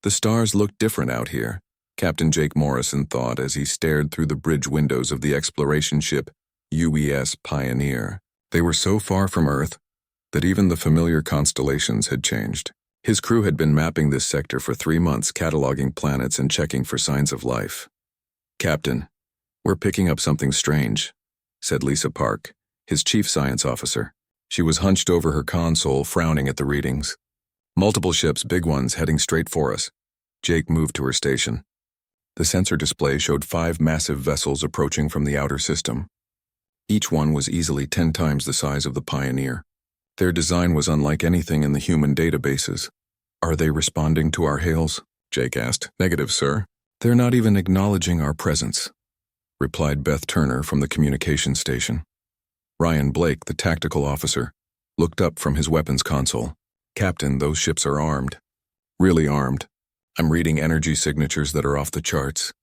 The stars looked different out here, Captain Jake Morrison thought as he stared through the bridge windows of the exploration ship UES Pioneer. They were so far from Earth that even the familiar constellations had changed. His crew had been mapping this sector for 3 months, cataloging planets and checking for signs of life. "Captain, we're picking up something strange," said Lisa Park, his chief science officer. She was hunched over her console, frowning at the readings. "Multiple ships, big ones, heading straight for us." Jake moved to her station. The sensor display showed 5 massive vessels approaching from the outer system. Each one was easily 10 times the size of the Pioneer. Their design was unlike anything in the human databases. "Are they responding to our hails?" Jake asked. "Negative, sir. They're not even acknowledging our presence," replied Beth Turner from the communications station. Ryan Blake, the tactical officer, looked up from his weapons console. "Captain, those ships are armed. Really armed. I'm reading energy signatures that are off the charts."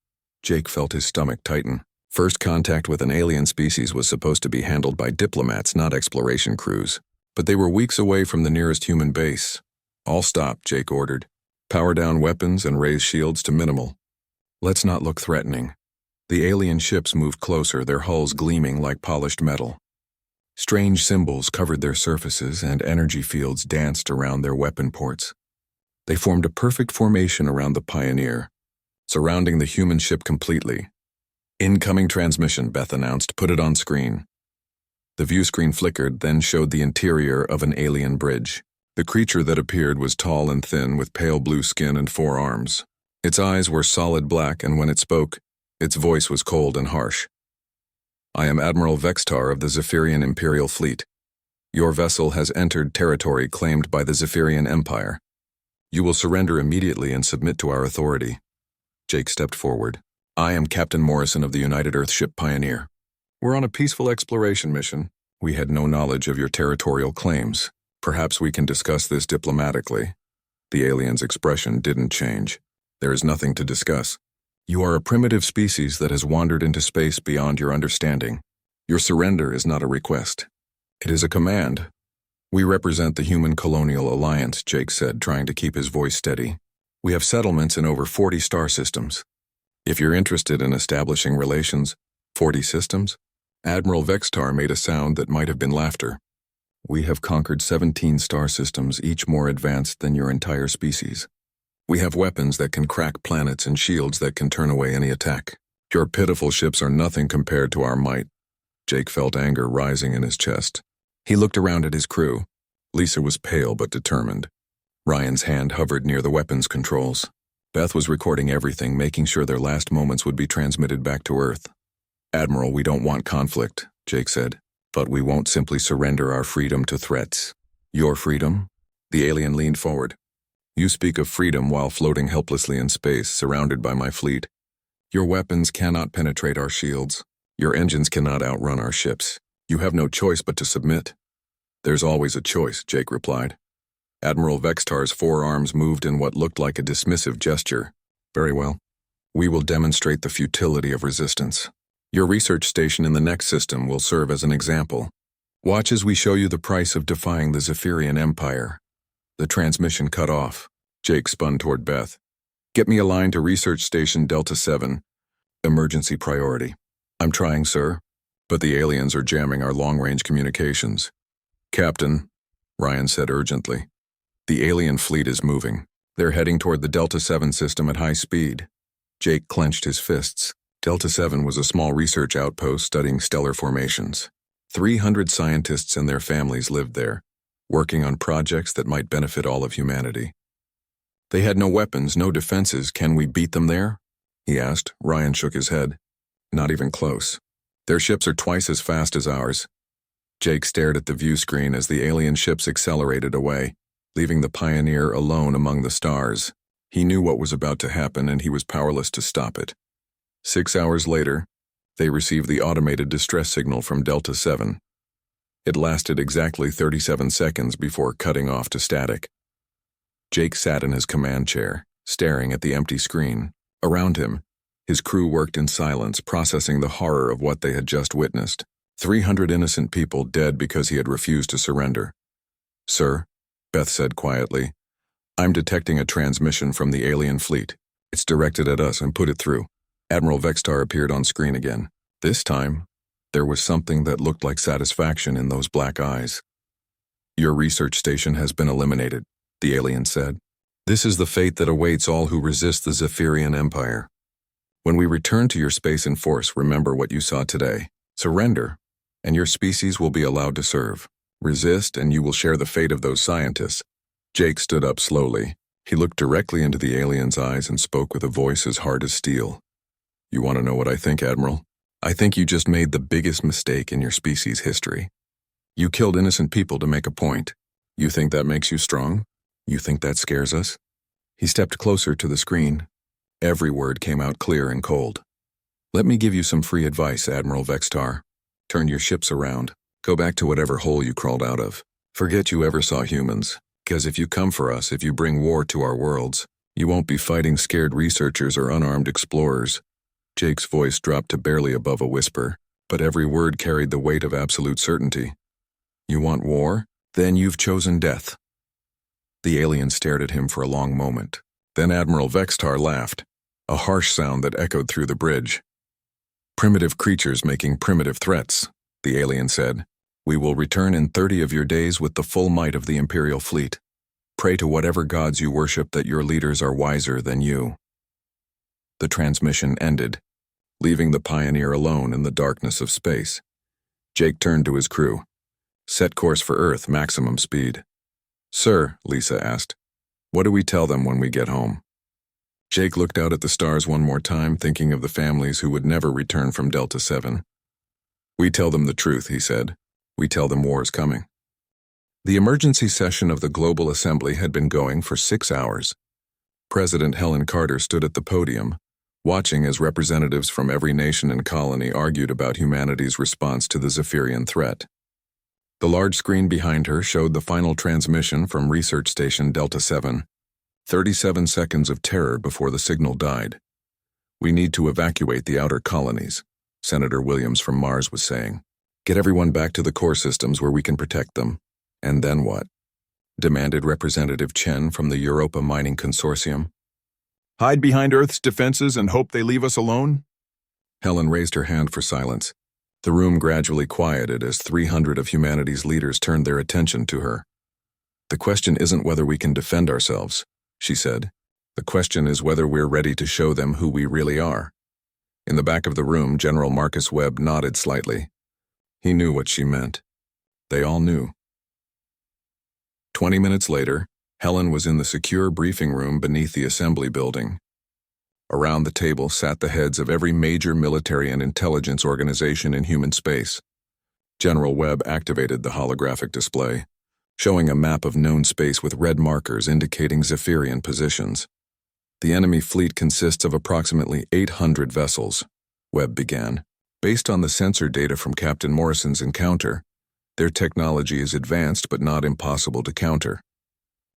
Jake felt his stomach tighten. First contact with an alien species was supposed to be handled by diplomats, not exploration crews. But they were weeks away from the nearest human base. "All stop," Jake ordered. "Power down weapons and raise shields to minimal. Let's not look threatening." The alien ships moved closer, their hulls gleaming like polished metal. Strange symbols covered their surfaces and energy fields danced around their weapon ports. They formed a perfect formation around the Pioneer, surrounding the human ship completely. "Incoming transmission," Beth announced. "Put it on screen." The view screen flickered, then showed the interior of an alien bridge. The creature that appeared was tall and thin with pale blue skin and 4 arms. Its eyes were solid black, and when it spoke, its voice was cold and harsh. "I am Admiral Vextar of the Zephyrian Imperial Fleet. Your vessel has entered territory claimed by the Zephyrian Empire. You will surrender immediately and submit to our authority." Jake stepped forward. "I am Captain Morrison of the United Earthship Pioneer. We're on a peaceful exploration mission. We had no knowledge of your territorial claims. Perhaps we can discuss this diplomatically." The alien's expression didn't change. "There is nothing to discuss. You are a primitive species that has wandered into space beyond your understanding. Your surrender is not a request. It is a command." "We represent the Human Colonial Alliance," Jake said, trying to keep his voice steady. "We have settlements in over 40 star systems. If you're interested in establishing relations." 40 systems? Admiral Vextar made a sound that might have been laughter. "We have conquered 17 star systems, each more advanced than your entire species. We have weapons that can crack planets and shields that can turn away any attack. Your pitiful ships are nothing compared to our might." Jake felt anger rising in his chest. He looked around at his crew. Lisa was pale but determined. Ryan's hand hovered near the weapons controls. Beth was recording everything, making sure their last moments would be transmitted back to Earth. "Admiral, we don't want conflict," Jake said, "but we won't simply surrender our freedom to threats." "Your freedom?" The alien leaned forward. "You speak of freedom while floating helplessly in space, surrounded by my fleet. Your weapons cannot penetrate our shields. Your engines cannot outrun our ships. You have no choice but to submit." "There's always a choice," Jake replied. Admiral Vextar's 4 arms moved in what looked like a dismissive gesture. "Very well. We will demonstrate the futility of resistance. Your research station in the next system will serve as an example. Watch as we show you the price of defying the Zephyrian Empire." The transmission cut off. Jake spun toward Beth. "Get me a line to Research Station Delta 7. Emergency priority." "I'm trying, sir. But the aliens are jamming our long-range communications." "Captain," Ryan said urgently, "the alien fleet is moving. They're heading toward the Delta 7 system at high speed." Jake clenched his fists. Delta 7 was a small research outpost studying stellar formations. 300 scientists and their families lived there, working on projects that might benefit all of humanity. "They had no weapons, no defenses. Can we beat them there?" he asked. Ryan shook his head. "Not even close. Their ships are twice as fast as ours." Jake stared at the view screen as the alien ships accelerated away, leaving the Pioneer alone among the stars. He knew what was about to happen, and he was powerless to stop it. 6 hours later, they received the automated distress signal from Delta 7. It lasted exactly 37 seconds before cutting off to static. Jake sat in his command chair, staring at the empty screen. Around him, his crew worked in silence, processing the horror of what they had just witnessed. 300 innocent people dead because he had refused to surrender. "Sir," Beth said quietly, I'm detecting a transmission from the alien fleet. It's directed at us and put it through. Admiral Vextar appeared on screen again. This time, there was something that looked like satisfaction in those black eyes. Your research station has been eliminated, the alien said. This is the fate that awaits all who resist the Zephyrian Empire. When we return to your space in force, remember what you saw today. Surrender, and your species will be allowed to serve. Resist, and you will share the fate of those scientists. Jake stood up slowly. He looked directly into the alien's eyes and spoke with a voice as hard as steel. You want to know what I think, Admiral? I think you just made the biggest mistake in your species' history. You killed innocent people to make a point. You think that makes you strong? You think that scares us? He stepped closer to the screen. Every word came out clear and cold. Let me give you some free advice, Admiral Vextar. Turn your ships around. Go back to whatever hole you crawled out of. Forget you ever saw humans. Because if you come for us, if you bring war to our worlds, you won't be fighting scared researchers or unarmed explorers. Jake's voice dropped to barely above a whisper, but every word carried the weight of absolute certainty. You want war? Then you've chosen death. The alien stared at him for a long moment. Then Admiral Vextar laughed, a harsh sound that echoed through the bridge. Primitive creatures making primitive threats, the alien said. We will return in 30 of your days with the full might of the Imperial fleet. Pray to whatever gods you worship that your leaders are wiser than you. The transmission ended, leaving the Pioneer alone in the darkness of space. Jake turned to his crew. Set course for Earth, maximum speed. Sir, Lisa asked, what do we tell them when we get home? Jake looked out at the stars one more time, thinking of the families who would never return from Delta 7. We tell them the truth, he said. We tell them war is coming. The emergency session of the Global Assembly had been going for 6 hours. President Helen Carter stood at the podium, watching as representatives from every nation and colony argued about humanity's response to the Zephyrian threat. The large screen behind her showed the final transmission from Research Station Delta 7. 37 seconds of terror before the signal died. We need to evacuate the outer colonies, Senator Williams from Mars was saying. Get everyone back to the core systems where we can protect them. And then what? Demanded Representative Chen from the Europa Mining Consortium. Hide behind Earth's defenses and hope they leave us alone? Helen raised her hand for silence. The room gradually quieted as 300 of humanity's leaders turned their attention to her. The question isn't whether we can defend ourselves, she said. The question is whether we're ready to show them who we really are. In the back of the room, General Marcus Webb nodded slightly. He knew what she meant. They all knew. 20 minutes later, Helen was in the secure briefing room beneath the assembly building. Around the table sat the heads of every major military and intelligence organization in human space. General Webb activated the holographic display, showing a map of known space with red markers indicating Zephyrian positions. The enemy fleet consists of approximately 800 vessels, Webb began. Based on the sensor data from Captain Morrison's encounter, their technology is advanced but not impossible to counter.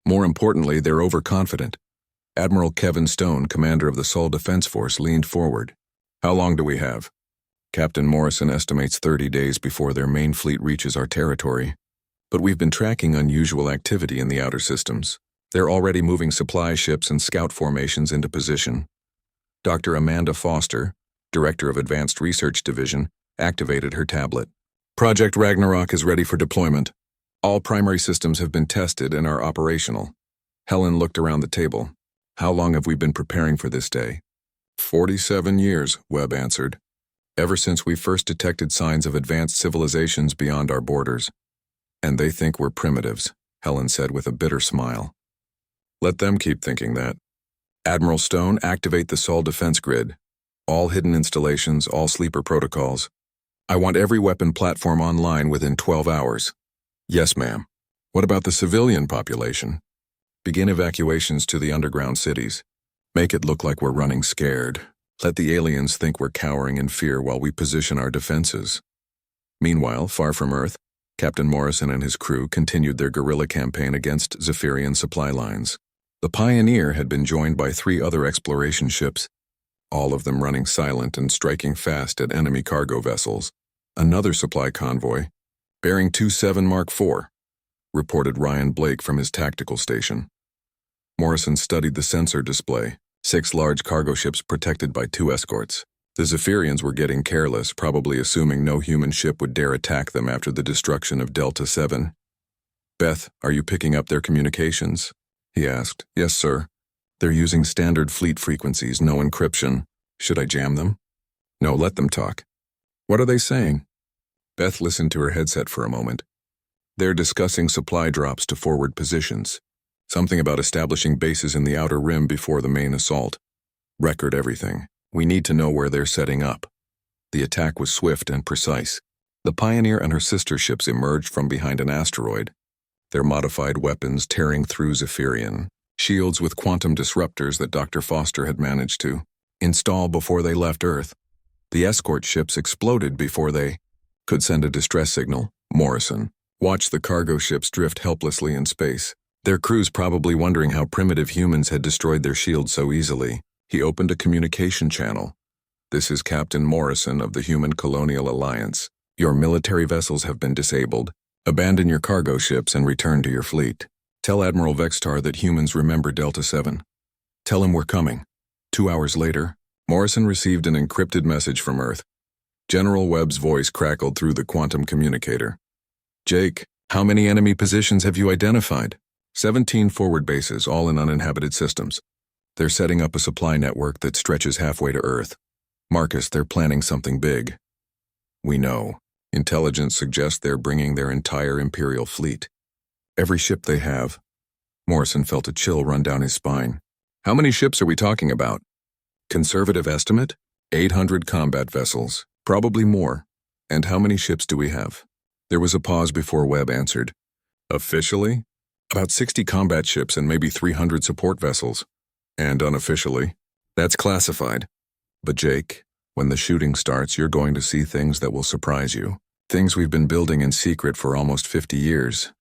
More importantly, they're overconfident. Admiral Kevin Stone, commander of the Sol Defense Force, leaned forward. How long do we have? Captain Morrison estimates 30 days before their main fleet reaches our territory. But we've been tracking unusual activity in the outer systems. They're already moving supply ships and scout formations into position. Dr. Amanda Foster, Director of Advanced Research Division, activated her tablet. Project Ragnarok is ready for deployment. All primary systems have been tested and are operational. Helen looked around the table. How long have we been preparing for this day? 47 years, Webb answered. Ever since we first detected signs of advanced civilizations beyond our borders. And they think we're primitives, Helen said with a bitter smile. Let them keep thinking that. Admiral Stone, activate the Sol defense grid. All hidden installations, all sleeper protocols. I want every weapon platform online within 12 hours. Yes, ma'am. What about the civilian population? Begin evacuations to the underground cities. Make it look like we're running scared. Let the aliens think we're cowering in fear while we position our defenses. Meanwhile, far from Earth, Captain Morrison and his crew continued their guerrilla campaign against Zephyrian supply lines. The Pioneer had been joined by 3 other exploration ships, all of them running silent and striking fast at enemy cargo vessels. Another supply convoy, bearing 27 Mark IV, reported Ryan Blake from his tactical station. Morrison studied the sensor display. 6 large cargo ships protected by 2 escorts. The Zephyrians were getting careless, probably assuming no human ship would dare attack them after the destruction of Delta 7. "Beth, are you picking up their communications?" he asked. "Yes, sir. They're using standard fleet frequencies, no encryption. Should I jam them?" "No, let them talk." "What are they saying?" Beth listened to her headset for a moment. "They're discussing supply drops to forward positions. Something about establishing bases in the outer rim before the main assault. Record everything. We need to know where they're setting up." The attack was swift and precise. The Pioneer and her sister ships emerged from behind an asteroid, their modified weapons tearing through Zephyrian shields with quantum disruptors that Dr. Foster had managed to install before they left Earth. The escort ships exploded before they could send a distress signal. Morrison watched the cargo ships drift helplessly in space, their crews probably wondering how primitive humans had destroyed their shields so easily. He opened a communication channel. "This is Captain Morrison of the Human Colonial Alliance. Your military vessels have been disabled. Abandon your cargo ships and return to your fleet. Tell Admiral Vextar that humans remember Delta 7. Tell him we're coming." 2 hours later, Morrison received an encrypted message from Earth. General Webb's voice crackled through the quantum communicator. "Jake, how many enemy positions have you identified?" 17 forward bases, all in uninhabited systems. They're setting up a supply network that stretches halfway to Earth. Marcus, they're planning something big." "We know. Intelligence suggests they're bringing their entire Imperial fleet. Every ship they have." Morrison felt a chill run down his spine. "How many ships are we talking about?" "Conservative estimate? 800 combat vessels. Probably more. And how many ships do we have?" There was a pause before Webb answered. "Officially? About 60 combat ships and maybe 300 support vessels. And unofficially? That's classified. But Jake, when the shooting starts, you're going to see things that will surprise you. Things we've been building in secret for almost 50 years.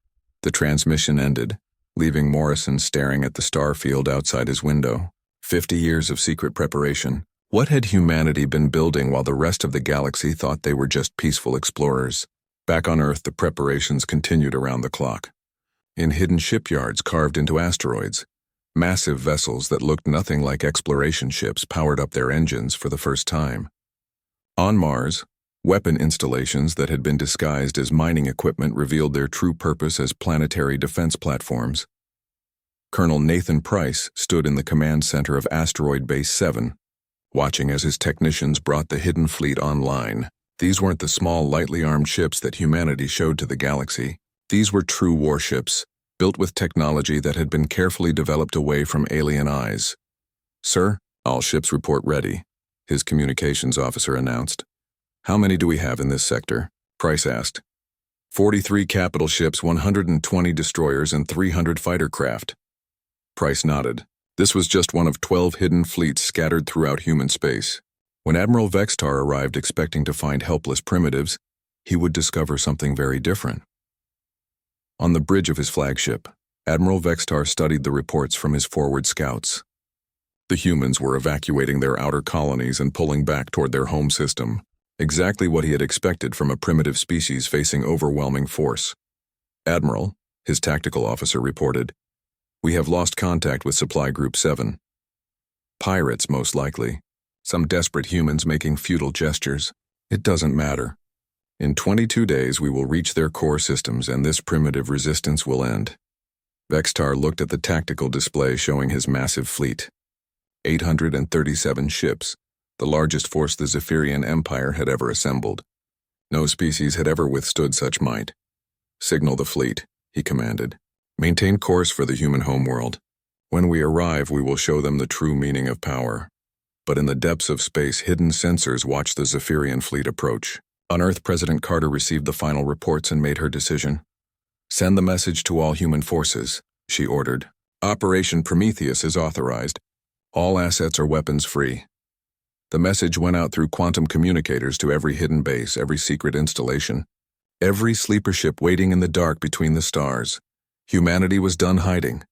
The transmission ended, leaving Morrison staring at the star field outside his window. 50 years of secret preparation. What had humanity been building while the rest of the galaxy thought they were just peaceful explorers? Back on Earth, the preparations continued around the clock. In hidden shipyards carved into asteroids, massive vessels that looked nothing like exploration ships powered up their engines for the first time. On Mars, weapon installations that had been disguised as mining equipment revealed their true purpose as planetary defense platforms. Colonel Nathan Price stood in the command center of Asteroid Base 7, watching as his technicians brought the hidden fleet online. These weren't the small, lightly armed ships that humanity showed to the galaxy. These were true warships, built with technology that had been carefully developed away from alien eyes. "Sir, all ships report ready," his communications officer announced. "How many do we have in this sector?" Price asked. 43 capital ships, 120 destroyers, and 300 fighter craft. Price nodded. This was just one of 12 hidden fleets scattered throughout human space. When Admiral Vextar arrived expecting to find helpless primitives, he would discover something very different. On the bridge of his flagship, Admiral Vextar studied the reports from his forward scouts. The humans were evacuating their outer colonies and pulling back toward their home system, exactly what he had expected from a primitive species facing overwhelming force. "Admiral," his tactical officer reported, "we have lost contact with Supply Group 7. Pirates, most likely. Some desperate humans making futile gestures. It doesn't matter. In 22 days we will reach their core systems and this primitive resistance will end." Vextar looked at the tactical display showing his massive fleet. 837 ships, the largest force the Zephyrian Empire had ever assembled. No species had ever withstood such might. "Signal the fleet," he commanded. "Maintain course for the human homeworld. When we arrive, we will show them the true meaning of power." But in the depths of space, hidden sensors watched the Zephyrian fleet approach. On Earth, President Carter received the final reports and made her decision. "Send the message to all human forces," she ordered. "Operation Prometheus is authorized. All assets are weapons-free." The message went out through quantum communicators to every hidden base, every secret installation, every sleeper ship waiting in the dark between the stars. Humanity was done hiding.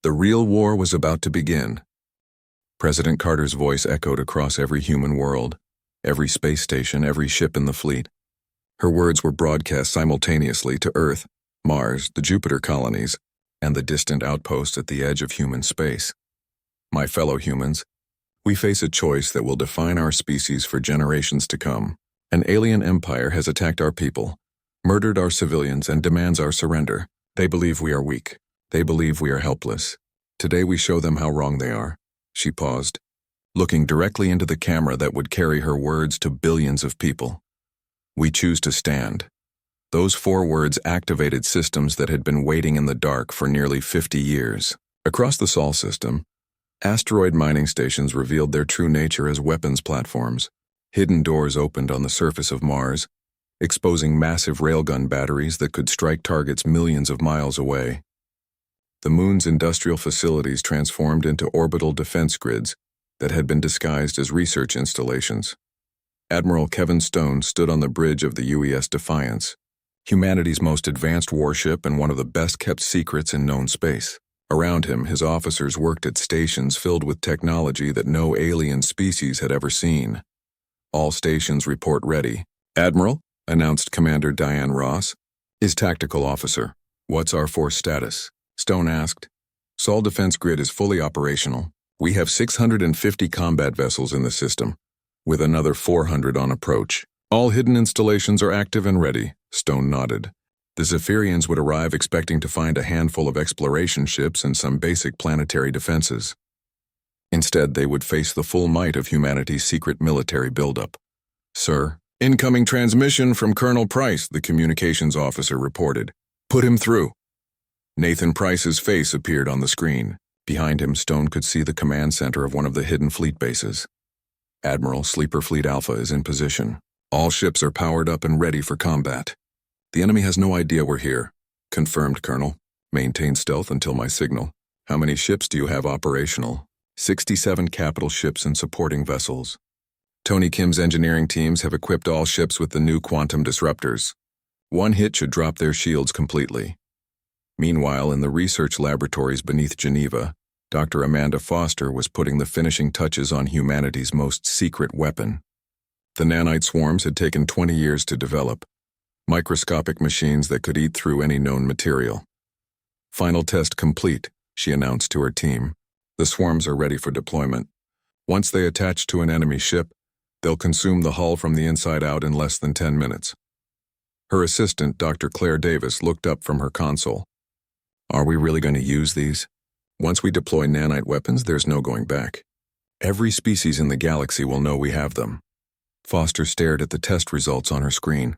The real war was about to begin. President Carter's voice echoed across every human world, every space station, every ship in the fleet. Her words were broadcast simultaneously to Earth, Mars, the Jupiter colonies, and the distant outposts at the edge of human space. My fellow humans, we face a choice that will define our species for generations to come. An alien empire has attacked our people, murdered our civilians, and demands our surrender. They believe we are weak. They believe we are helpless. Today we show them how wrong they are. She paused, looking directly into the camera that would carry her words to billions of people. We choose to stand. Those 4 words activated systems that had been waiting in the dark for nearly 50 years. Across the Sol system, asteroid mining stations revealed their true nature as weapons platforms. Hidden doors opened on the surface of Mars, exposing massive railgun batteries that could strike targets millions of miles away. The moon's industrial facilities transformed into orbital defense grids that had been disguised as research installations. Admiral Kevin Stone stood on the bridge of the UES Defiance, humanity's most advanced warship and one of the best-kept secrets in known space. Around him, his officers worked at stations filled with technology that no alien species had ever seen. All stations report ready. Admiral, announced Commander Diane Ross, his tactical officer. What's our force status? Stone asked. Sol Defense Grid is fully operational. We have 650 combat vessels in the system, with another 400 on approach. All hidden installations are active and ready, Stone nodded. The Zephyrians would arrive expecting to find a handful of exploration ships and some basic planetary defenses. Instead, they would face the full might of humanity's secret military buildup. Sir, incoming transmission from Colonel Price, the communications officer reported. Put him through. Nathan Price's face appeared on the screen. Behind him, Stone could see the command center of one of the hidden fleet bases. Admiral, Sleeper Fleet Alpha is in position. All ships are powered up and ready for combat. The enemy has no idea we're here. Confirmed, Colonel. Maintain stealth until my signal. How many ships do you have operational? 67 capital ships and supporting vessels. Tony Kim's engineering teams have equipped all ships with the new quantum disruptors. One hit should drop their shields completely. Meanwhile, in the research laboratories beneath Geneva, Dr. Amanda Foster was putting the finishing touches on humanity's most secret weapon. The nanite swarms had taken 20 years to develop, microscopic machines that could eat through any known material. Final test complete, she announced to her team. The swarms are ready for deployment. Once they attach to an enemy ship, they'll consume the hull from the inside out in less than 10 minutes. Her assistant, Dr. Claire Davis, looked up from her console. Are we really going to use these? Once we deploy nanite weapons, there's no going back. Every species in the galaxy will know we have them. Foster stared at the test results on her screen.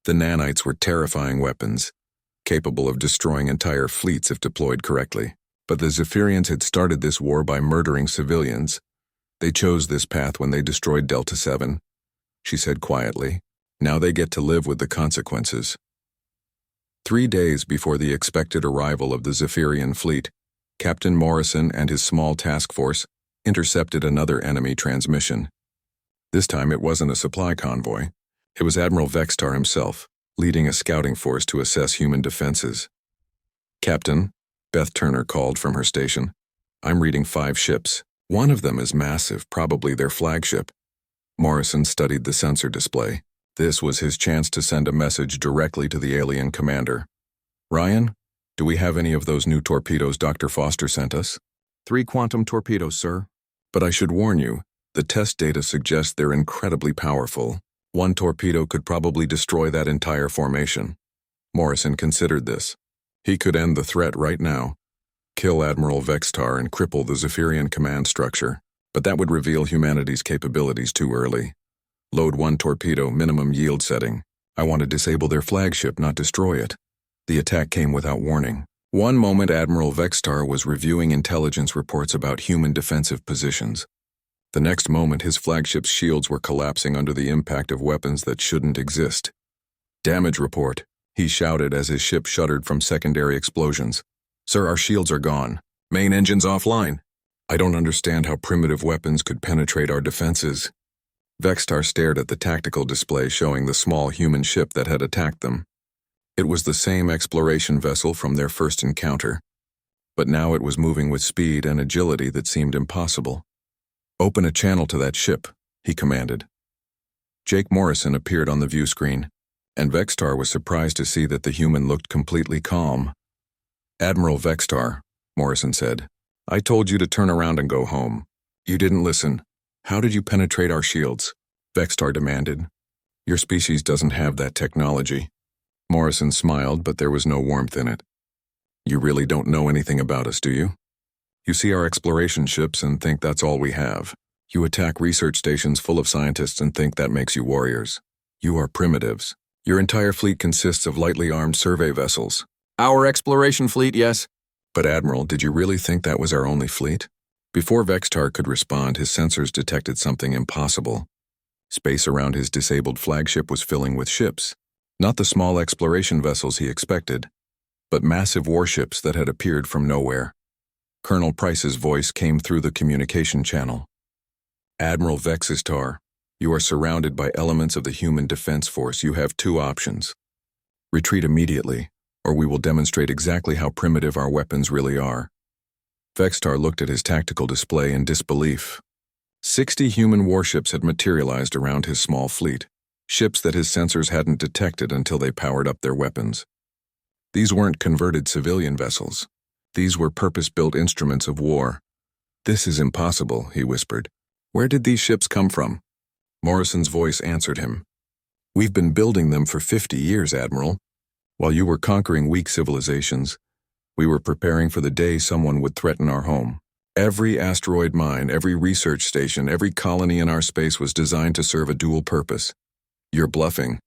The nanites were terrifying weapons, capable of destroying entire fleets if deployed correctly. But the Zephyrians had started this war by murdering civilians. They chose this path when they destroyed Delta 7, she said quietly. Now they get to live with the consequences. 3 days before the expected arrival of the Zephyrian fleet, Captain Morrison and his small task force intercepted another enemy transmission. This time it wasn't a supply convoy. It was Admiral Vextar himself, leading a scouting force to assess human defenses. Captain, Beth Turner called from her station. I'm reading 5 ships. One of them is massive, probably their flagship. Morrison studied the sensor display. This was his chance to send a message directly to the alien commander. Ryan, do we have any of those new torpedoes Dr. Foster sent us? 3 quantum torpedoes, sir. But I should warn you, the test data suggests they're incredibly powerful. One torpedo could probably destroy that entire formation. Morrison considered this. He could end the threat right now, kill Admiral Vextar and cripple the Zephyrian command structure, but that would reveal humanity's capabilities too early. Load 1 torpedo, minimum yield setting. I want to disable their flagship, not destroy it. The attack came without warning. One moment Admiral Vextar was reviewing intelligence reports about human defensive positions. The next moment his flagship's shields were collapsing under the impact of weapons that shouldn't exist. Damage report, he shouted as his ship shuddered from secondary explosions. Sir, our shields are gone. Main engines offline. I don't understand how primitive weapons could penetrate our defenses. Vextar stared at the tactical display showing the small human ship that had attacked them. It was the same exploration vessel from their first encounter, but now it was moving with speed and agility that seemed impossible. Open a channel to that ship, he commanded. Jake Morrison appeared on the view screen, and Vextar was surprised to see that the human looked completely calm. Admiral Vextar, Morrison said. I told you to turn around and go home. You didn't listen. How did you penetrate our shields? Vextar demanded. Your species doesn't have that technology. Morrison smiled, but there was no warmth in it. You really don't know anything about us, do you? You see our exploration ships and think that's all we have. You attack research stations full of scientists and think that makes you warriors. You are primitives. Your entire fleet consists of lightly armed survey vessels. Our exploration fleet, yes. But Admiral, did you really think that was our only fleet? Before Vextar could respond, his sensors detected something impossible. Space around his disabled flagship was filling with ships. Not the small exploration vessels he expected, but massive warships that had appeared from nowhere. Colonel Price's voice came through the communication channel. Admiral Vexistar, you are surrounded by elements of the human defense force. You have two options. Retreat immediately, or we will demonstrate exactly how primitive our weapons really are. Vextar looked at his tactical display in disbelief. 60 human warships had materialized around his small fleet, ships that his sensors hadn't detected until they powered up their weapons. These weren't converted civilian vessels. These were purpose-built instruments of war. This is impossible, he whispered. Where did these ships come from? Morrison's voice answered him. We've been building them for 50 years, Admiral. While you were conquering weak civilizations, we were preparing for the day someone would threaten our home. Every asteroid mine, every research station, every colony in our space was designed to serve a dual purpose. You're bluffing.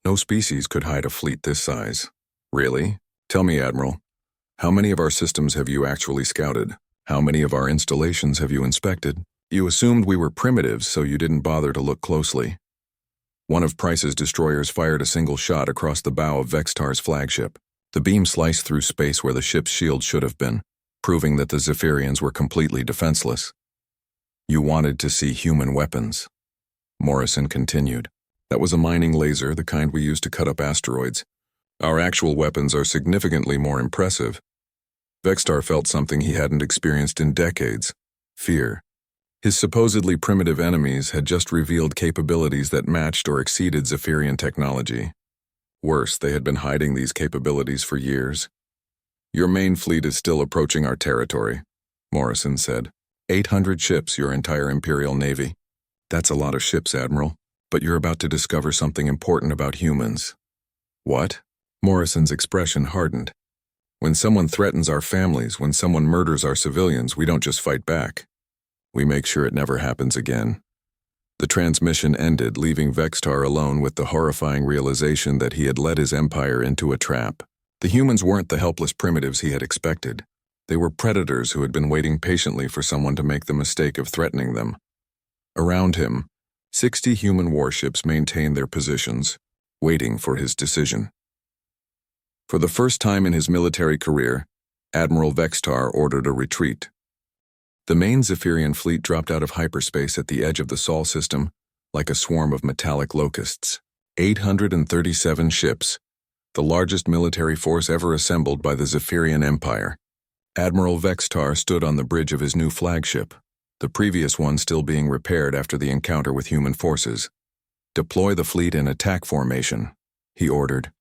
No species could hide a fleet this size. Really? Tell me, Admiral, how many of our systems have you actually scouted? How many of our installations have you inspected? You assumed we were primitives, so you didn't bother to look closely. One of Price's destroyers fired a single shot across the bow of Vextar's flagship. The beam sliced through space where the ship's shield should have been, proving that the Zephyrians were completely defenseless. You wanted to see human weapons. Morrison continued. That was a mining laser, the kind we use to cut up asteroids. Our actual weapons are significantly more impressive. Vextar felt something he hadn't experienced in decades: fear. His supposedly primitive enemies had just revealed capabilities that matched or exceeded Zephyrian technology. Worse, they had been hiding these capabilities for years. Your main fleet is still approaching our territory, Morrison said. 800 ships, your entire Imperial Navy. That's a lot of ships, Admiral, but you're about to discover something important about humans. What? Morrison's expression hardened. When someone threatens our families, when someone murders our civilians, we don't just fight back. We make sure it never happens again. The transmission ended, leaving Vextar alone with the horrifying realization that he had led his empire into a trap. The humans weren't the helpless primitives he had expected. They were predators who had been waiting patiently for someone to make the mistake of threatening them. Around him, 60 human warships maintained their positions, waiting for his decision. For the first time in his military career, Admiral Vextar ordered a retreat. The main Zephyrian fleet dropped out of hyperspace at the edge of the Sol system like a swarm of metallic locusts. 837 ships, the largest military force ever assembled by the Zephyrian Empire. Admiral Vextar stood on the bridge of his new flagship, the previous one still being repaired after the encounter with human forces. Deploy the fleet in attack formation, he ordered.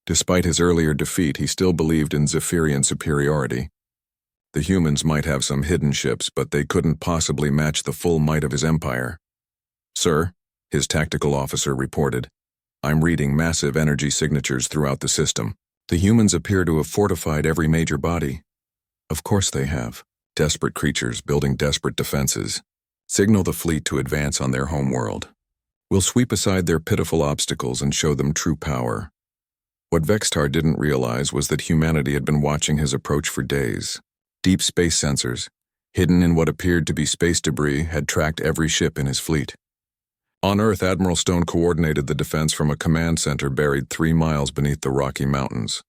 Despite his earlier defeat, he still believed in Zephyrian superiority. The humans might have some hidden ships, but they couldn't possibly match the full might of his empire. Sir, his tactical officer reported, I'm reading massive energy signatures throughout the system. The humans appear to have fortified every major body. Of course they have. Desperate creatures building desperate defenses. Signal the fleet to advance on their homeworld. We'll sweep aside their pitiful obstacles and show them true power. What Vextar didn't realize was that humanity had been watching his approach for days. Deep space sensors, hidden in what appeared to be space debris, had tracked every ship in his fleet. On Earth, Admiral Stone coordinated the defense from a command center buried 3 miles beneath the Rocky Mountains.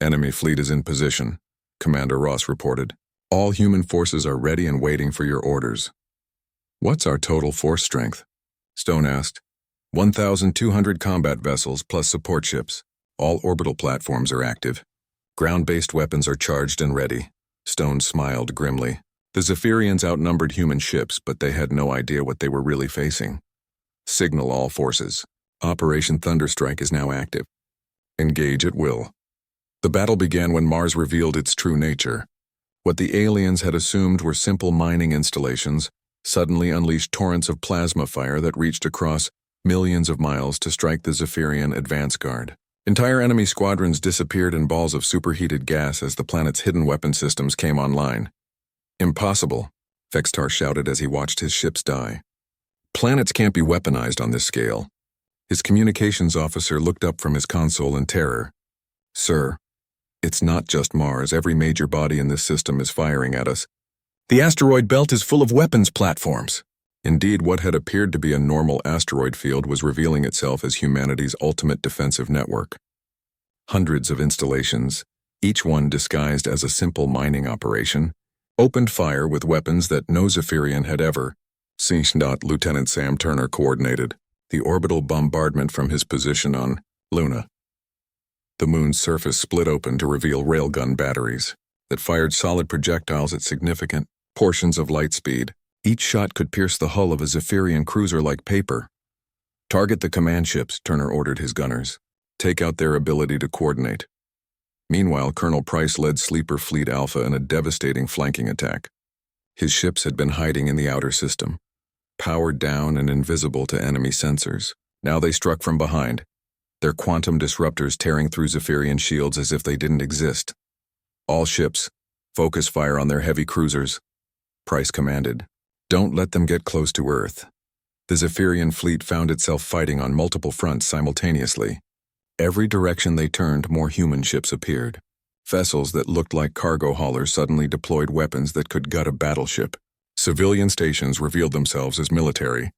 Enemy fleet is in position, Commander Ross reported. All human forces are ready and waiting for your orders. What's our total force strength? Stone asked. 1,200 combat vessels plus support ships. All orbital platforms are active. Ground-based weapons are charged and ready. Stone smiled grimly. The Zephyrians outnumbered human ships, but they had no idea what they were really facing. Signal all forces. Operation Thunderstrike is now active. Engage at will. The battle began when Mars revealed its true nature. What the aliens had assumed were simple mining installations suddenly unleashed torrents of plasma fire that reached across millions of miles to strike the Zephyrian advance guard. Entire enemy squadrons disappeared in balls of superheated gas as the planet's hidden weapon systems came online. Impossible, Vextar shouted as he watched his ships die. Planets can't be weaponized on this scale. His communications officer looked up from his console in terror. Sir, it's not just Mars. Every major body in this system is firing at us. The asteroid belt is full of weapons platforms. Indeed, what had appeared to be a normal asteroid field was revealing itself as humanity's ultimate defensive network. Hundreds of installations, each one disguised as a simple mining operation, opened fire with weapons that no Zephyrian had ever seen. Lieutenant Sam Turner coordinated the orbital bombardment from his position on Luna. The moon's surface split open to reveal railgun batteries that fired solid projectiles at significant portions of light speed. Each shot could pierce the hull of a Zephyrian cruiser like paper. Target the command ships, Turner ordered his gunners. Take out their ability to coordinate. Meanwhile, Colonel Price led Sleeper Fleet Alpha in a devastating flanking attack. His ships had been hiding in the outer system, powered down and invisible to enemy sensors. Now they struck from behind, their quantum disruptors tearing through Zephyrian shields as if they didn't exist. All ships, focus fire on their heavy cruisers, Price commanded. Don't let them get close to Earth. The Zephyrian fleet found itself fighting on multiple fronts simultaneously. Every direction they turned, more human ships appeared. Vessels that looked like cargo haulers suddenly deployed weapons that could gut a battleship. Civilian stations revealed themselves as military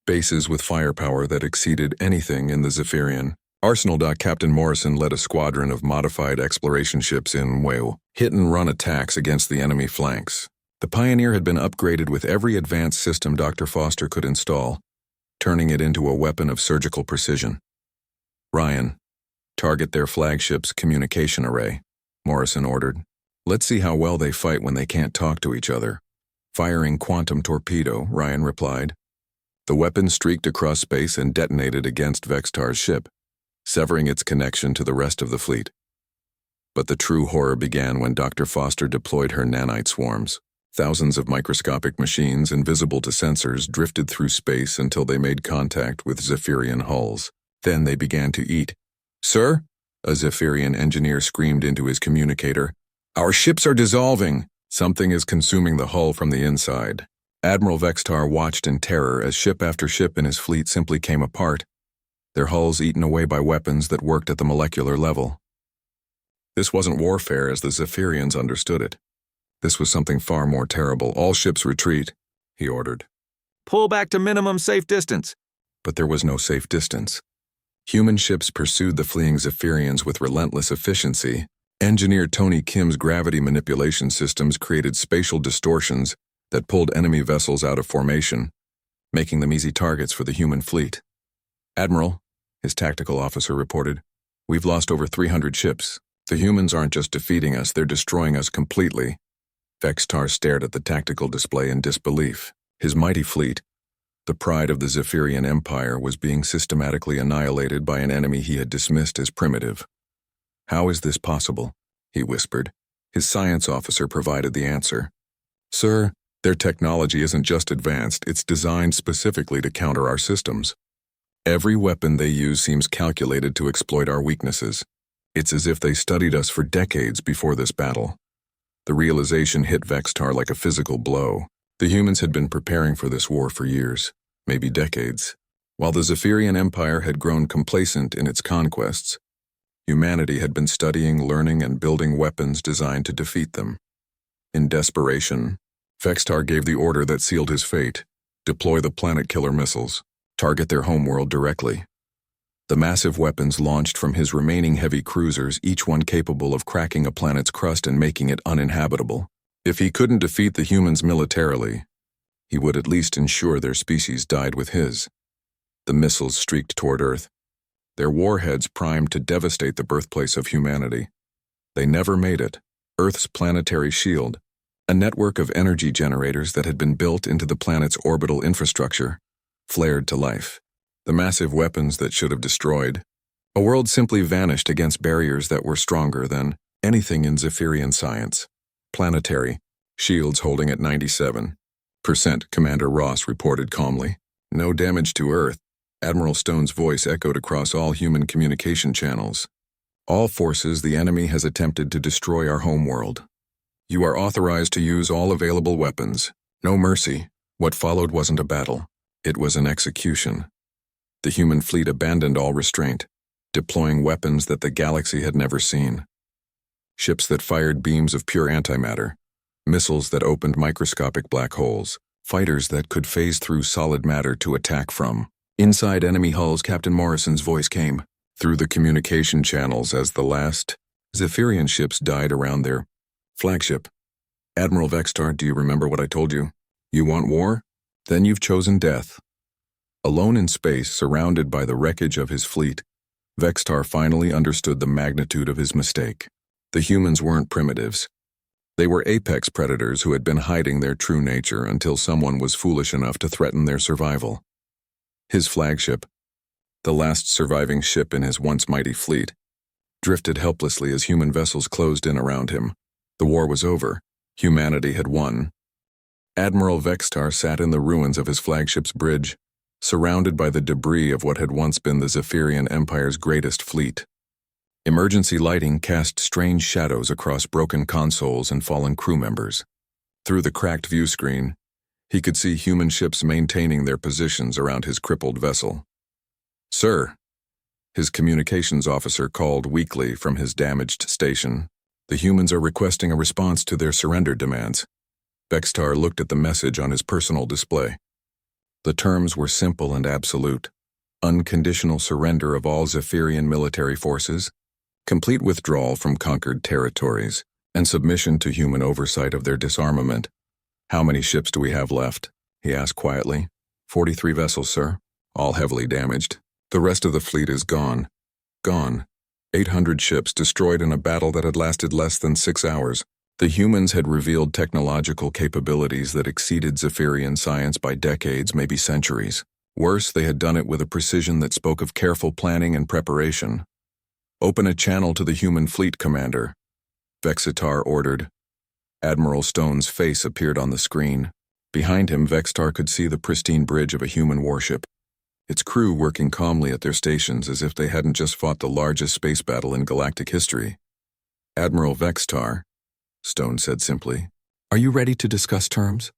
bases with firepower that exceeded anything in the Zephyrian arsenal. Captain Morrison led a squadron of modified exploration ships in hit-and-run attacks against the enemy flanks. The Pioneer had been upgraded with every advanced system Dr. Foster could install, turning it into a weapon of surgical precision. Ryan, target their flagship's communication array, Morrison ordered. Let's see how well they fight when they can't talk to each other. Firing quantum torpedo, Ryan replied. The weapon streaked across space and detonated against Vextar's ship, severing its connection to the rest of the fleet. But the true horror began when Dr. Foster deployed her nanite swarms. Thousands of microscopic machines, invisible to sensors, drifted through space until they made contact with Zephyrian hulls. Then they began to eat. Sir? A Zephyrian engineer screamed into his communicator. Our ships are dissolving. Something is consuming the hull from the inside. Admiral Vextar watched in terror as ship after ship in his fleet simply came apart, their hulls eaten away by weapons that worked at the molecular level. This wasn't warfare as the Zephyrians understood it. This was something far more terrible. All ships retreat, he ordered. Pull back to minimum safe distance. But there was no safe distance. Human ships pursued the fleeing Zephyrians with relentless efficiency. Engineer Tony Kim's gravity manipulation systems created spatial distortions that pulled enemy vessels out of formation, making them easy targets for the human fleet. Admiral, his tactical officer reported, we've lost over 300 ships. The humans aren't just defeating us, they're destroying us completely. Vextar stared at the tactical display in disbelief. His mighty fleet, the pride of the Zephyrian Empire, was being systematically annihilated by an enemy he had dismissed as primitive. How is this possible? He whispered. His science officer provided the answer. Sir, their technology isn't just advanced, it's designed specifically to counter our systems. Every weapon they use seems calculated to exploit our weaknesses. It's as if they studied us for decades before this battle. The realization hit Vextar like a physical blow. The humans had been preparing for this war for years, maybe decades. While the Zephyrian Empire had grown complacent in its conquests, humanity had been studying, learning, and building weapons designed to defeat them. In desperation, Vextar gave the order that sealed his fate: deploy the planet-killer missiles, target their homeworld directly. The massive weapons launched from his remaining heavy cruisers, each one capable of cracking a planet's crust and making it uninhabitable. If he couldn't defeat the humans militarily, he would at least ensure their species died with his. The missiles streaked toward Earth, their warheads primed to devastate the birthplace of humanity. They never made it. Earth's planetary shield, a network of energy generators that had been built into the planet's orbital infrastructure, flared to life. The massive weapons that should have destroyed A world simply vanished against barriers that were stronger than anything in Zephyrian science. Planetary, shields holding at 97%, Commander Ross reported calmly. No damage to Earth. Admiral Stone's voice echoed across all human communication channels. All forces, the enemy has attempted to destroy our homeworld. You are authorized to use all available weapons. No mercy. What followed wasn't a battle. It was an execution. The human fleet abandoned all restraint, deploying weapons that the galaxy had never seen. Ships that fired beams of pure antimatter, missiles that opened microscopic black holes, fighters that could phase through solid matter to attack from. Inside enemy hulls, Captain Morrison's voice came through the communication channels as the last Zephyrian ships died around their flagship. Admiral Vextar, do you remember what I told you? You want war? Then you've chosen death. Alone in space, surrounded by the wreckage of his fleet, Vextar finally understood the magnitude of his mistake. The humans weren't primitives. They were apex predators who had been hiding their true nature until someone was foolish enough to threaten their survival. His flagship, the last surviving ship in his once mighty fleet, drifted helplessly as human vessels closed in around him. The war was over. Humanity had won. Admiral Vextar sat in the ruins of his flagship's bridge, surrounded by the debris of what had once been the Zephyrian Empire's greatest fleet. Emergency lighting cast strange shadows across broken consoles and fallen crew members. Through the cracked view screen, he could see human ships maintaining their positions around his crippled vessel. "Sir," his communications officer called weakly from his damaged station, "the humans are requesting a response to their surrender demands." Vextar looked at the message on his personal display. The terms were simple and absolute. Unconditional surrender of all Zephyrian military forces, complete withdrawal from conquered territories, and submission to human oversight of their disarmament. "How many ships do we have left?" he asked quietly. 43 vessels, sir, all heavily damaged. The rest of the fleet is gone. Gone. 800 ships destroyed in a battle that had lasted less than 6 hours. The humans had revealed technological capabilities that exceeded Zephyrian science by decades, maybe centuries. Worse, they had done it with a precision that spoke of careful planning and preparation. "Open a channel to the human fleet, Commander," Vextar ordered. Admiral Stone's face appeared on the screen. Behind him, Vextar could see the pristine bridge of a human warship, its crew working calmly at their stations as if they hadn't just fought the largest space battle in galactic history. "Admiral Vextar," Stone said simply, "are you ready to discuss terms?"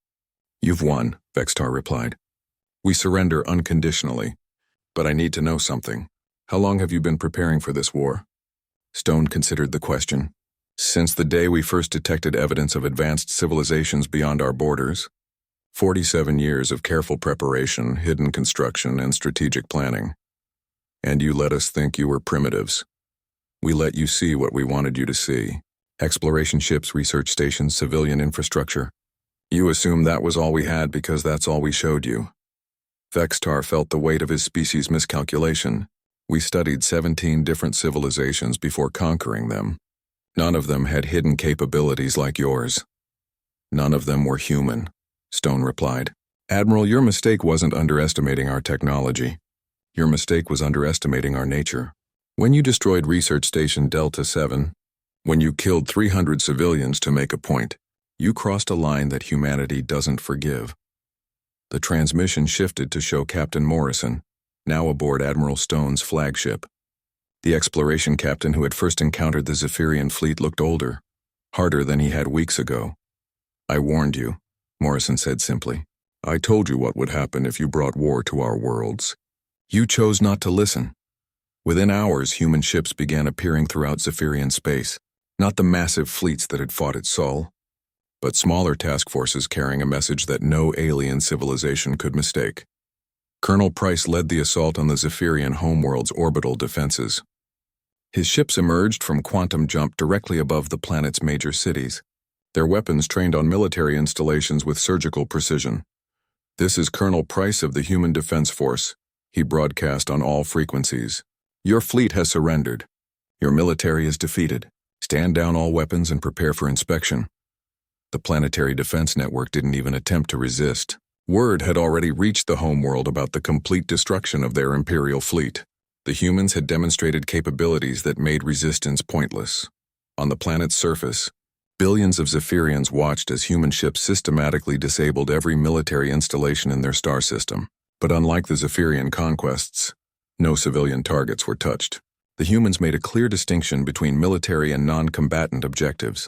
"You've won," Vextar replied. "We surrender unconditionally. But I need to know something. How long have you been preparing for this war?" Stone considered the question. "Since the day we first detected evidence of advanced civilizations beyond our borders. 47 years of careful preparation, hidden construction, and strategic planning. And you let us think you were primitives. We let you see what we wanted you to see. Exploration ships, research stations, civilian infrastructure. You assumed that was all we had because that's all we showed you." Vextar felt the weight of his species' miscalculation. "We studied 17 different civilizations before conquering them. None of them had hidden capabilities like yours. None of them were human," Stone replied. "Admiral, your mistake wasn't underestimating our technology. Your mistake was underestimating our nature. When you destroyed Research Station Delta 7, when you killed 300 civilians to make a point, you crossed a line that humanity doesn't forgive." The transmission shifted to show Captain Morrison, now aboard Admiral Stone's flagship. The exploration captain who had first encountered the Zephyrian fleet looked older, harder than he had weeks ago. "I warned you," Morrison said simply. "I told you what would happen if you brought war to our worlds. You chose not to listen." Within hours, human ships began appearing throughout Zephyrian space, not the massive fleets that had fought at Sol, but smaller task forces carrying a message that no alien civilization could mistake. Colonel Price led the assault on the Zephyrian homeworld's orbital defenses. His ships emerged from quantum jump directly above the planet's major cities, their weapons trained on military installations with surgical precision. "This is Colonel Price of the Human Defense Force," he broadcast on all frequencies. "Your fleet has surrendered. Your military is defeated. Stand down all weapons and prepare for inspection." The planetary defense network didn't even attempt to resist. Word had already reached the homeworld about the complete destruction of their Imperial fleet. The humans had demonstrated capabilities that made resistance pointless. On the planet's surface, billions of Zephyrians watched as human ships systematically disabled every military installation in their star system. But unlike the Zephyrian conquests, no civilian targets were touched. The humans made a clear distinction between military and non-combatant objectives.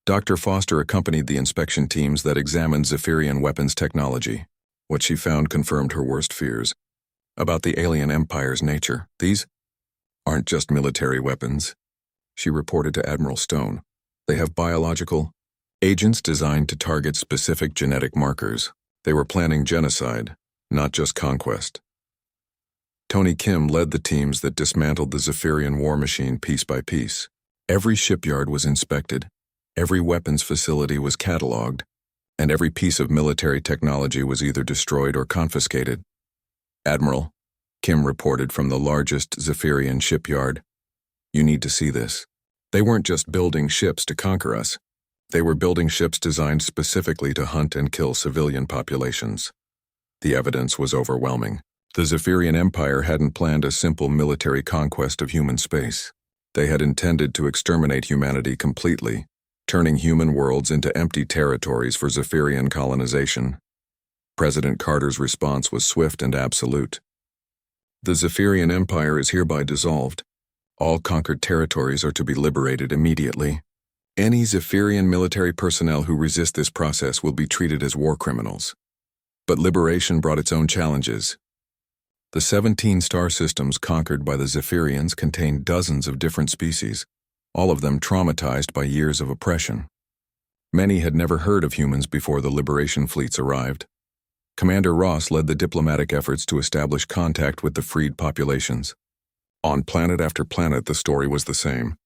Dr. Foster accompanied the inspection teams that examined Zephyrian weapons technology. What she found confirmed her worst fears about the alien empire's nature. These aren't just military weapons, she reported to Admiral Stone. They have biological agents designed to target specific genetic markers. They were planning genocide, not just conquest. Tony Kim led the teams that dismantled the Zephyrian war machine piece by piece. Every shipyard was inspected, every weapons facility was cataloged, and every piece of military technology was either destroyed or confiscated. Admiral, Kim reported from the largest Zephyrian shipyard, "You need to see this. They weren't just building ships to conquer us. They were building ships designed specifically to hunt and kill civilian populations." The evidence was overwhelming. The Zephyrian Empire hadn't planned a simple military conquest of human space. They had intended to exterminate humanity completely, turning human worlds into empty territories for Zephyrian colonization. President Carter's response was swift and absolute. "The Zephyrian Empire is hereby dissolved. All conquered territories are to be liberated immediately. Any Zephyrian military personnel who resist this process will be treated as war criminals." But liberation brought its own challenges. The 17 star systems conquered by the Zephyrians contained dozens of different species, all of them traumatized by years of oppression. Many had never heard of humans before the liberation fleets arrived. Commander Ross led the diplomatic efforts to establish contact with the freed populations. On planet after planet, the story was the same.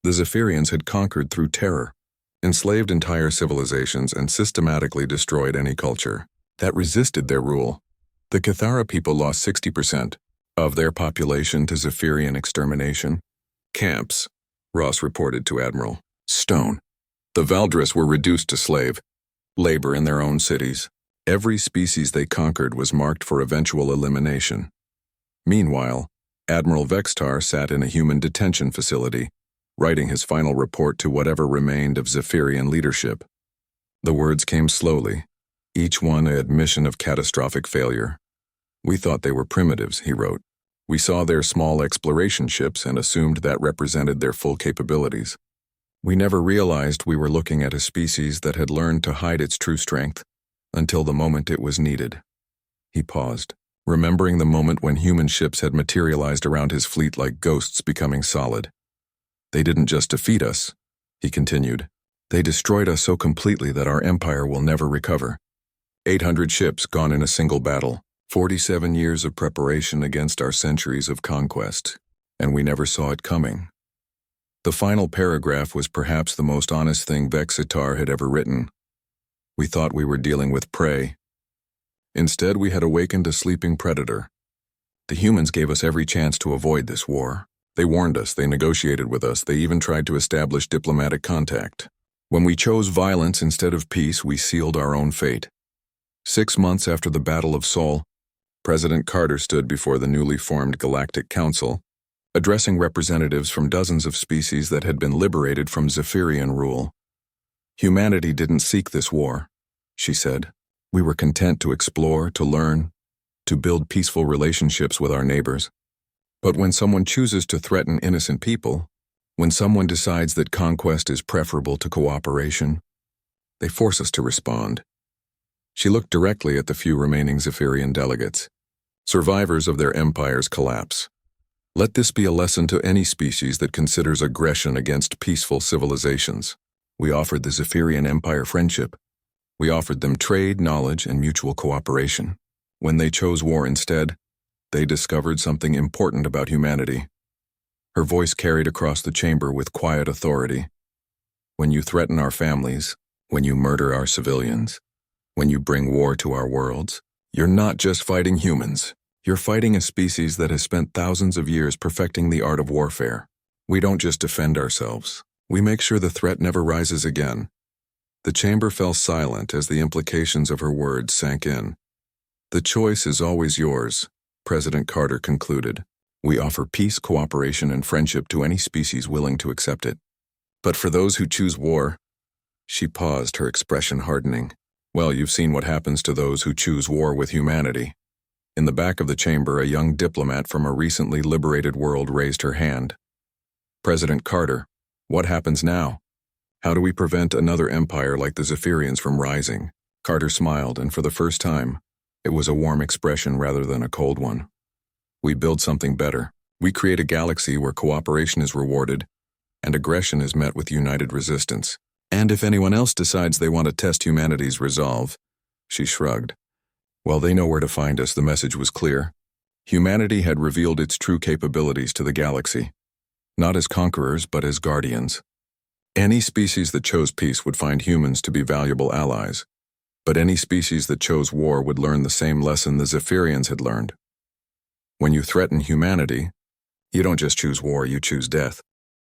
The Zephyrians had conquered through terror, enslaved entire civilizations, and systematically destroyed any culture that resisted their rule. The Cathara people lost 60% of their population to Zephyrian extermination camps, Ross reported to Admiral Stone. The Valdris were reduced to slave labor in their own cities. Every species they conquered was marked for eventual elimination. Meanwhile, Admiral Vextar sat in a human detention facility, writing his final report to whatever remained of Zephyrian leadership. The words came slowly, each one an admission of catastrophic failure. "We thought they were primitives," he wrote. "We saw their small exploration ships and assumed that represented their full capabilities. We never realized we were looking at a species that had learned to hide its true strength until the moment it was needed." He paused, remembering the moment when human ships had materialized around his fleet like ghosts becoming solid. "They didn't just defeat us," he continued. "They destroyed us so completely that our empire will never recover. 800 ships gone in a single battle, 47 years of preparation against our centuries of conquest, and we never saw it coming." The final paragraph was perhaps the most honest thing Vexitar had ever written. "We thought we were dealing with prey. Instead, we had awakened a sleeping predator. The humans gave us every chance to avoid this war. They warned us, they negotiated with us, they even tried to establish diplomatic contact. When we chose violence instead of peace, we sealed our own fate." 6 months after the Battle of Sol, President Carter stood before the newly formed Galactic Council, addressing representatives from dozens of species that had been liberated from Zephyrian rule. "Humanity didn't seek this war," she said. "We were content to explore, to learn, to build peaceful relationships with our neighbors. But when someone chooses to threaten innocent people, when someone decides that conquest is preferable to cooperation, they force us to respond." She looked directly at the few remaining Zephyrian delegates, survivors of their empire's collapse. "Let this be a lesson to any species that considers aggression against peaceful civilizations. We offered the Zephyrian Empire friendship. We offered them trade, knowledge, and mutual cooperation. When they chose war instead, they discovered something important about humanity." Her voice carried across the chamber with quiet authority. "When you threaten our families, when you murder our civilians, when you bring war to our worlds, you're not just fighting humans. You're fighting a species that has spent thousands of years perfecting the art of warfare. We don't just defend ourselves. We make sure the threat never rises again." The chamber fell silent as the implications of her words sank in. "The choice is always yours," President Carter concluded. We offer peace, cooperation, and friendship to any species willing to accept it. But for those who choose war," she paused, her expression hardening. "Well, you've seen what happens to those who choose war with humanity." In the back of the chamber, a young diplomat from a recently liberated world raised her hand. "President Carter, what happens now? How do we prevent another empire like the Zephyrians from rising?" Carter smiled, and for the first time, it was a warm expression rather than a cold one. "We build something better. We create a galaxy where cooperation is rewarded and aggression is met with united resistance. And if anyone else decides they want to test humanity's resolve," she shrugged. "Well, they know where to find us." The message was clear. Humanity had revealed its true capabilities to the galaxy, not as conquerors but as guardians. Any species that chose peace would find humans to be valuable allies, but any species that chose war would learn the same lesson the Zephyrians had learned. When you threaten humanity, you don't just choose war, you choose death.